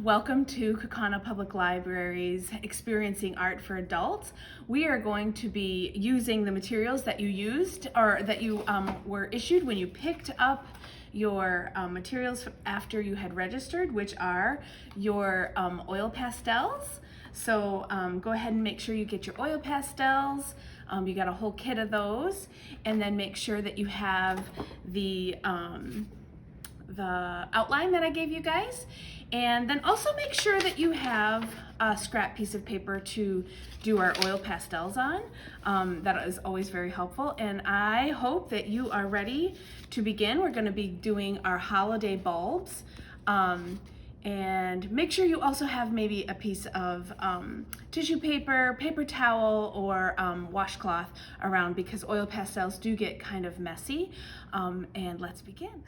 Welcome to Kaukauna Public Library's Experiencing Art for Adults. We are going to be using the materials that you used or that you were issued when you picked up your materials after you had registered, which are your oil pastels. So go ahead and make sure you get your oil pastels. You got a whole kit of those, and then make sure that you have the outline that I gave you guys. And then also make sure that you have a scrap piece of paper to do our oil pastels on. That is always very helpful. And I hope that you are ready to begin. We're going to be doing our holiday bulbs. And make sure you also have maybe a piece of tissue paper, paper towel, or washcloth around, because oil pastels do get kind of messy. And let's begin.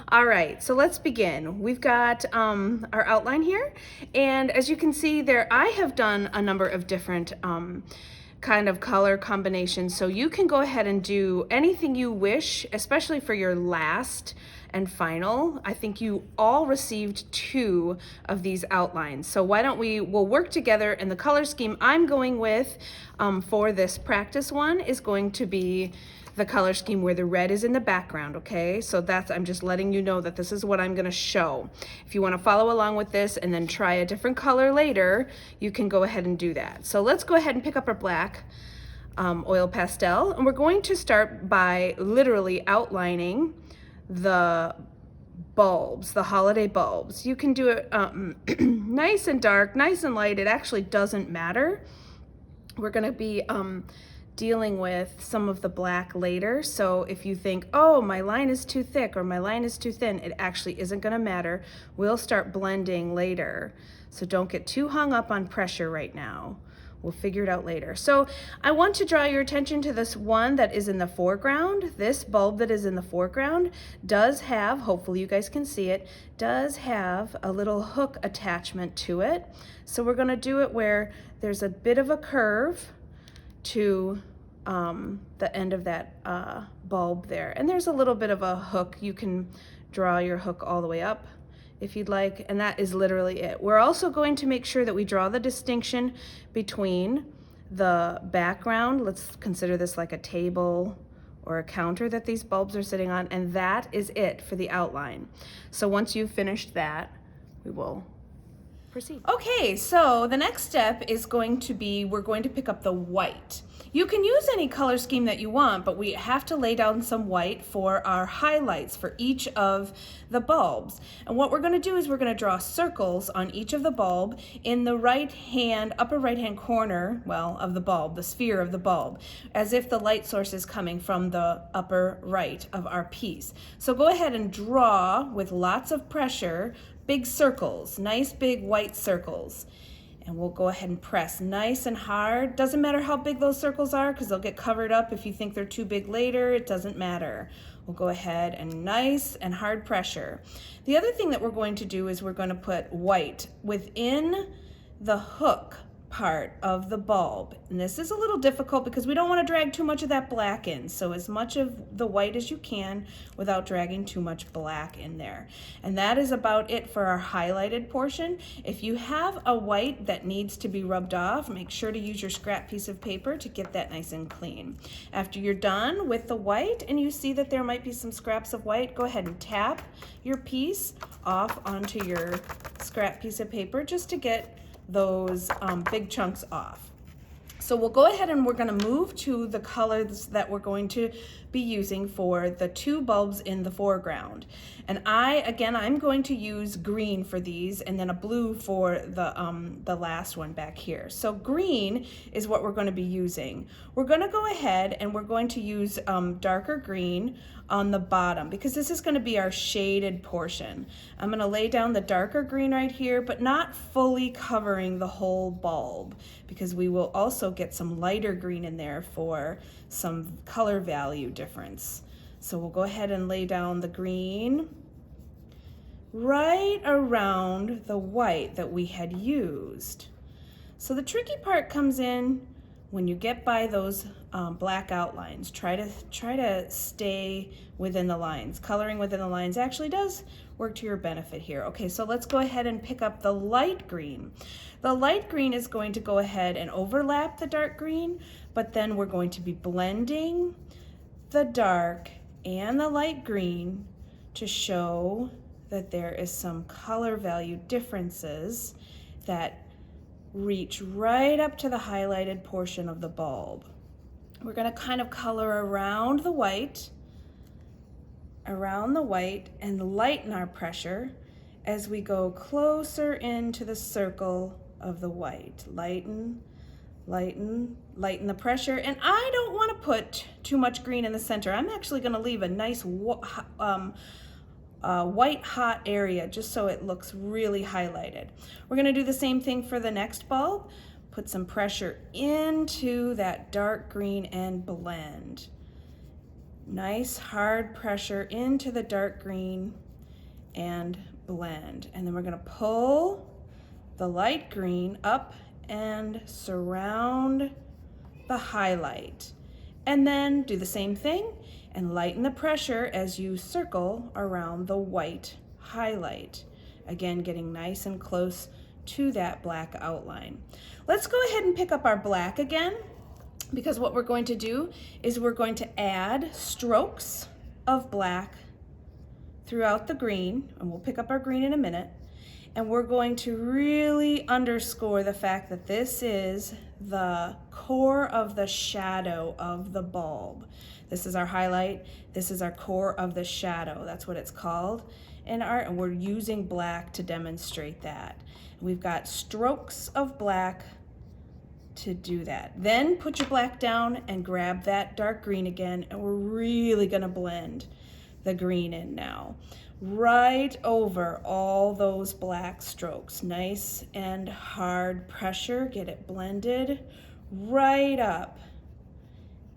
All right, so let's begin. We've got our outline here, and as you can see there, I have done a number of different kind of color combinations, so you can go ahead and do anything you wish, especially for your last and final. I think you all received 2 of these outlines, so why don't we'll work together. And the color scheme I'm going with for this practice one is going to be the color scheme where the red is in the background, okay? So I'm just letting you know that this is what I'm gonna show. If you wanna follow along with this and then try a different color later, you can go ahead and do that. So let's go ahead and pick up our black oil pastel, and we're going to start by literally outlining the bulbs, the holiday bulbs. You can do it nice and dark, nice and light. It actually doesn't matter. We're gonna be dealing with some of the black later, so if you think, oh, my line is too thick or my line is too thin, it actually isn't going to matter. We'll start blending later, so don't get too hung up on pressure right now. We'll figure it out later. So I want to draw your attention to this one that is in the foreground. This bulb that is in the foreground does have, hopefully you guys can see it, does have a little hook attachment to it. So we're going to do it where there's a bit of a curve to the end of that bulb there, and there's a little bit of a hook. You can draw your hook all the way up if you'd like, and that is literally it. We're also going to make sure that we draw the distinction between the background. Let's consider this like a table or a counter that these bulbs are sitting on, and that is it for the outline. So once you've finished that, we will proceed. Okay, so the next step is going to be, we're going to pick up the white. You can use any color scheme that you want, but we have to lay down some white for our highlights for each of the bulbs. And what we're going to do is we're going to draw circles on each of the bulb in the upper right hand corner, well, of the bulb, the sphere of the bulb, as if the light source is coming from the upper right of our piece. So go ahead and draw with lots of pressure big circles, nice big white circles. And we'll go ahead and press nice and hard. Doesn't matter how big those circles are, because they'll get covered up if you think they're too big later. It doesn't matter. We'll go ahead and nice and hard pressure. The other thing that we're going to do is we're going to put white within the hook part of the bulb. And this is a little difficult because we don't want to drag too much of that black in. So as much of the white as you can without dragging too much black in there. And that is about it for our highlighted portion. If you have a white that needs to be rubbed off, make sure to use your scrap piece of paper to get that nice and clean. After you're done with the white and you see that there might be some scraps of white, go ahead and tap your piece off onto your scrap piece of paper just to get those big chunks off. So we'll go ahead and we're going to move to the colors that we're going to be using for the 2 bulbs in the foreground. And I'm going to use green for these, and then a blue for the last one back here. So green is what we're going to be using. We're going to go ahead and we're going to use darker green on the bottom, because this is going to be our shaded portion. I'm going to lay down the darker green right here, but not fully covering the whole bulb, because we will also get some lighter green in there for some color value difference. So we'll go ahead and lay down the green right around the white that we had used. So the tricky part comes in when you get by those black outlines, try to stay within the lines. Coloring within the lines actually does work to your benefit here. Okay, so let's go ahead and pick up the light green. The light green is going to go ahead and overlap the dark green, but then we're going to be blending the dark and the light green to show that there is some color value differences that reach right up to the highlighted portion of the bulb. We're going to kind of color around the white and lighten our pressure as we go closer into the circle of the white. Lighten the pressure. And I don't want to put too much green in the center. I'm actually going to leave a nice white hot area just so it looks really highlighted. We're going to do the same thing for the next bulb. Put some pressure into that dark green and blend. Nice hard pressure into the dark green and blend. And then we're going to pull the light green up and surround the highlight. And then do the same thing and lighten the pressure as you circle around the white highlight. Again, getting nice and close to that black outline. Let's go ahead and pick up our black again, because what we're going to do is we're going to add strokes of black throughout the green, and we'll pick up our green in a minute, and we're going to really underscore the fact that this is the core of the shadow of the bulb. This is our highlight, this is our core of the shadow, that's what it's called in art, and we're using black to demonstrate that. We've got strokes of black to do that. Then put your black down and grab that dark green again, and we're really gonna blend the green in now. Right over all those black strokes. Nice and hard pressure, get it blended right up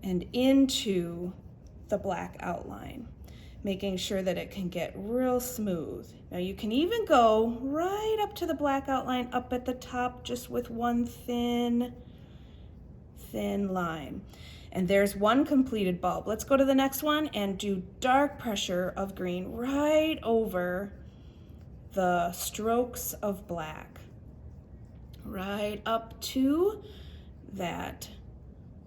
and into the black outline, making sure that it can get real smooth. Now you can even go right up to the black outline up at the top just with one thin line. And there's one completed bulb. Let's go to the next one and do dark pressure of green right over the strokes of black. Right up to that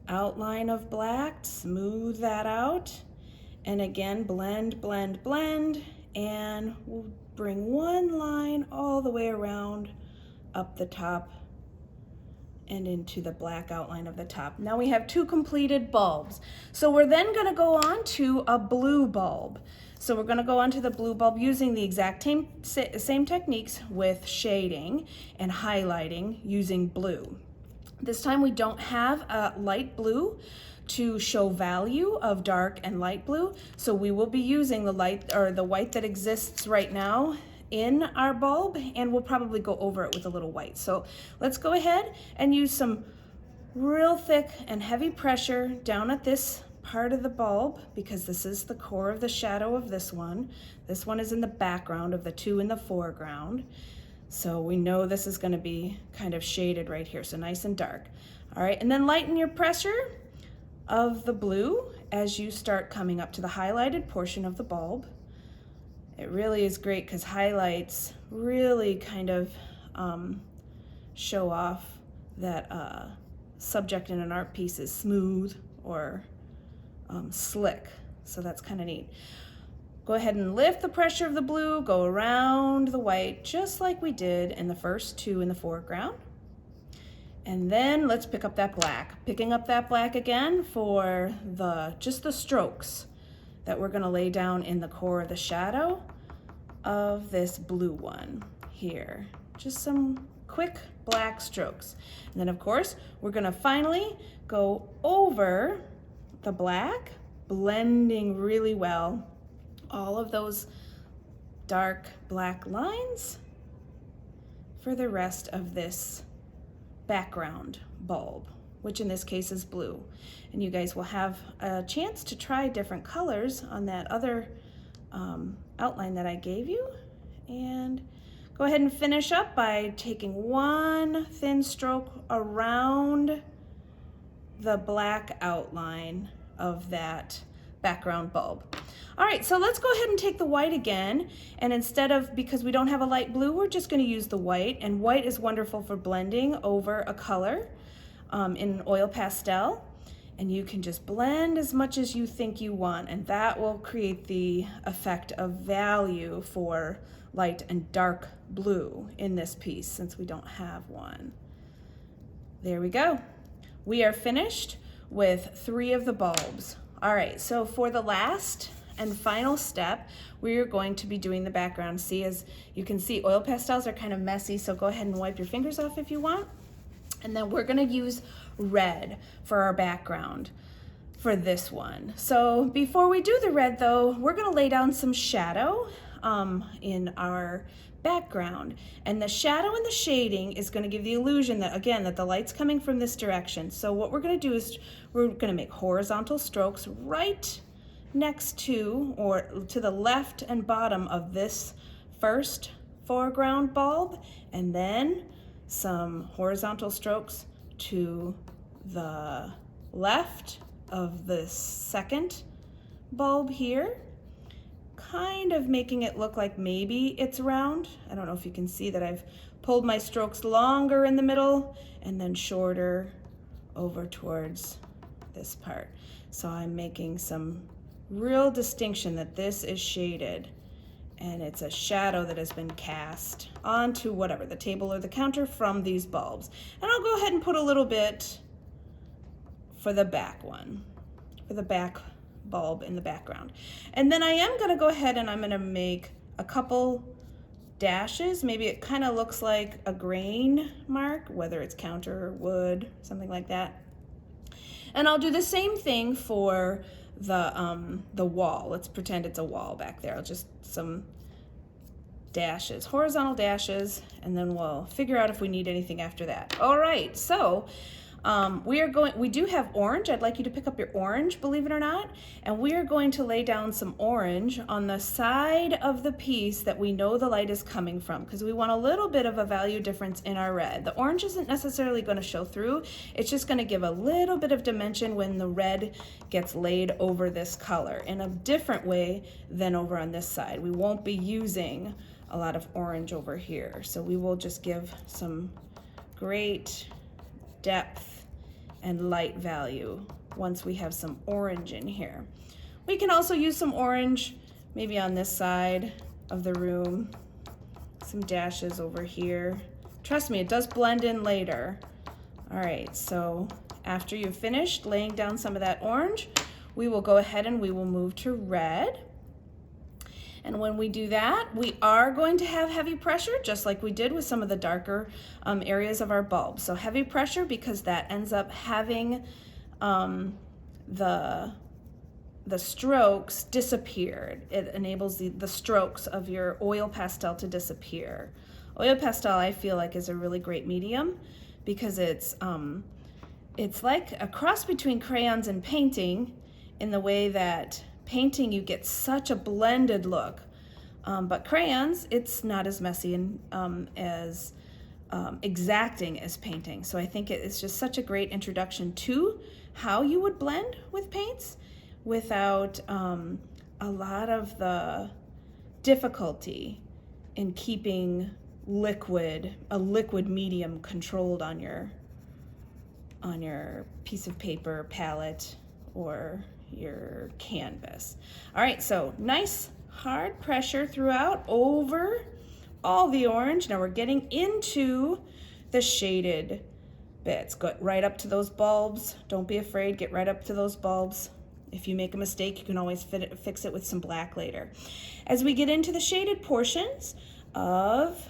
outline of black, smooth that out. And again, blend, blend, blend, and we'll bring one line all the way around up the top and into the black outline of the top. Now we have two completed bulbs. So we're then gonna go on to a blue bulb. So we're gonna go on to the blue bulb using the exact same techniques with shading and highlighting using blue. This time we don't have a light blue to show value of dark and light blue, so we will be using the light or the white that exists right now in our bulb, and we'll probably go over it with a little white. So let's go ahead and use some real thick and heavy pressure down at this part of the bulb, because this is the core of the shadow of this one. This one is in the background of the two in the foreground. So we know this is going to be kind of shaded right here, so nice and dark. All right, and then lighten your pressure of the blue as you start coming up to the highlighted portion of the bulb. It really is great because highlights really kind of show off that subject in an art piece is smooth or slick, so that's kind of neat. Go ahead and lift the pressure of the blue, go around the white just like we did in the first two in the foreground. And then let's pick up that black. Picking up that black again for just the strokes that we're gonna lay down in the core of the shadow of this blue one here. Just some quick black strokes. And then of course, we're gonna finally go over the black, blending really well all of those dark black lines for the rest of this background bulb, which in this case is blue. And you guys will have a chance to try different colors on that other outline that I gave you. And go ahead and finish up by taking one thin stroke around the black outline of that background bulb. All right, so let's go ahead and take the white again, and instead of, because we don't have a light blue, we're just going to use the white, and white is wonderful for blending over a color in an oil pastel, and you can just blend as much as you think you want, and that will create the effect of value for light and dark blue in this piece, since we don't have one. There we go. We are finished with 3 of the bulbs. All right, so for the last and final step, we are going to be doing the background. See, as you can see, oil pastels are kind of messy, so go ahead and wipe your fingers off if you want. And then we're gonna use red for our background for this one. So before we do the red though, we're gonna lay down some shadow in our background. And the shadow and the shading is gonna give the illusion that, again, that the light's coming from this direction. So what we're gonna do is we're gonna make horizontal strokes right next to, or to the left and bottom of this first foreground bulb, and then some horizontal strokes to the left of the second bulb here, kind of making it look like maybe it's round. I don't know if you can see that I've pulled my strokes longer in the middle and then shorter over towards this part. So I'm making some real distinction that this is shaded and it's a shadow that has been cast onto whatever, the table or the counter from these bulbs. And I'll go ahead and put a little bit for the back one, for the back bulb in the background. And then I am gonna go ahead and I'm gonna make a couple dashes. Maybe it kind of looks like a grain mark, whether it's counter or wood, something like that. And I'll do the same thing for the wall. Let's pretend it's a wall back there. I'll just some dashes, horizontal dashes, and then we'll figure out if we need anything after that. All right, so we do have orange. I'd like you to pick up your orange, believe it or not, and we are going to lay down some orange on the side of the piece that we know the light is coming from, because we want a little bit of a value difference in our red. The orange isn't necessarily going to show through. It's just going to give a little bit of dimension when the red gets laid over this color in a different way than over on this side. We won't be using a lot of orange over here, so we will just give some great depth and light value once we have some orange in here. We can also use some orange maybe on this side of the room, some dashes over here. Trust me, it does blend in later. All right, so after you've finished laying down some of that orange, we will go ahead and we will move to red. And when we do that, we are going to have heavy pressure, just like we did with some of the darker areas of our bulb. So heavy pressure, because that ends up having the strokes disappeared. It enables the strokes of your oil pastel to disappear. Oil pastel, I feel like, is a really great medium because it's like a cross between crayons and painting, in the way that painting, you get such a blended look, but crayons, it's not as messy and as exacting as painting. So I think it's just such a great introduction to how you would blend with paints without a lot of the difficulty in keeping a liquid medium controlled on your piece of paper, palette, or your canvas. All right, so nice hard pressure throughout over all the orange. Now we're getting into the shaded bits. Go right up to those bulbs. Don't be afraid, get right up to those bulbs. If you make a mistake, you can always fix it with some black later. As we get into the shaded portions of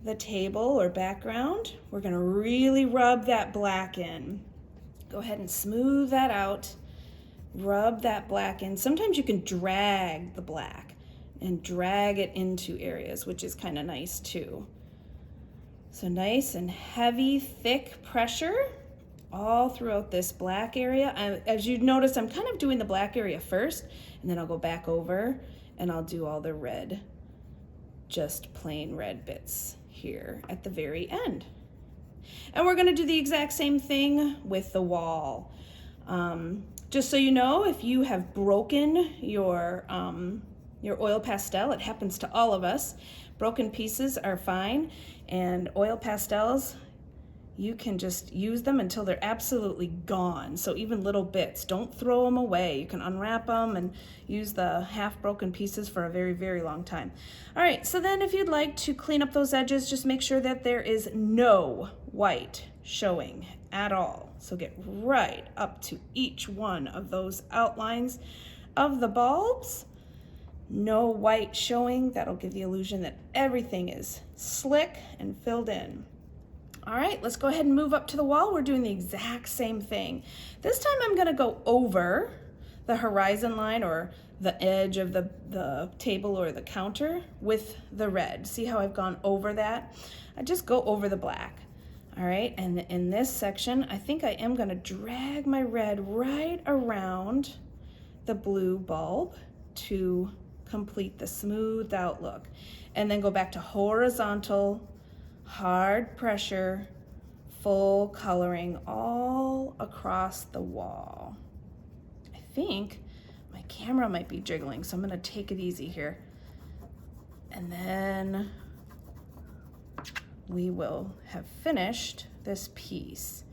the table or background, we're gonna really rub that black in. Go ahead and smooth that out. Rub that black in. Sometimes you can drag the black and drag it into areas, which is kind of nice too. So nice and heavy, thick pressure all throughout this black area. As you notice, I'm kind of doing the black area first, and then I'll go back over and I'll do all the red, just plain red bits here at the very end. And we're gonna do the exact same thing with the wall. Just so you know, if you have broken your oil pastel, it happens to all of us. Broken pieces are fine, and oil pastels, you can just use them until they're absolutely gone. So even little bits, don't throw them away. You can unwrap them and use the half broken pieces for a very, very long time. All right, so then if you'd like to clean up those edges, just make sure that there is no white showing at all. So get right up to each one of those outlines of the bulbs. No white showing. That'll give the illusion that everything is slick and filled in. All right, let's go ahead and move up to the wall. We're doing the exact same thing. This time I'm gonna go over the horizon line or the edge of the table or the counter with the red. See how I've gone over that? I just go over the black. All right, and in this section, I think I am gonna drag my red right around the blue bulb to complete the smoothed out look. And then go back to horizontal, hard pressure, full coloring all across the wall. I think my camera might be jiggling, so I'm gonna take it easy here. And then we will have finished this piece.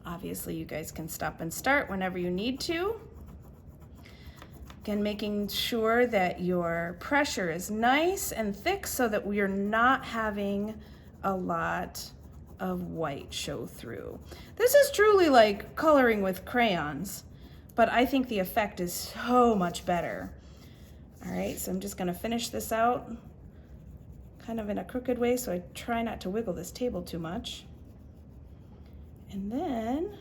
Obviously, you guys can stop and start whenever you need to. Again, making sure that your pressure is nice and thick so that we are not having a lot of white show through. This is truly like coloring with crayons, but I think the effect is so much better. All right, so I'm just gonna finish this out kind of in a crooked way, so I try not to wiggle this table too much. And then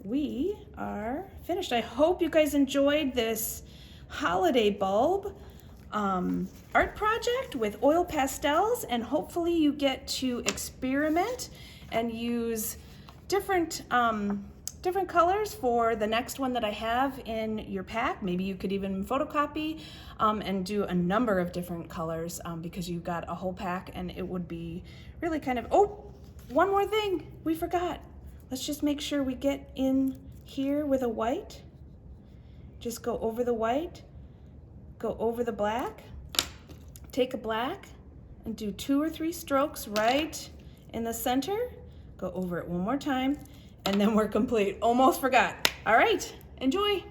we are finished. I hope you guys enjoyed this holiday bulb art project with oil pastels, and hopefully you get to experiment and use different colors for the next one that I have in your pack. Maybe you could even photocopy and do a number of different colors because you got a whole pack, and it would be really kind of, oh, one more thing we forgot. Let's just make sure we get in here with a white. Just go over the white, go over the black, take a black and do 2 or 3 strokes right in the center. Go over it one more time, and then we're complete. Almost forgot. All right, enjoy.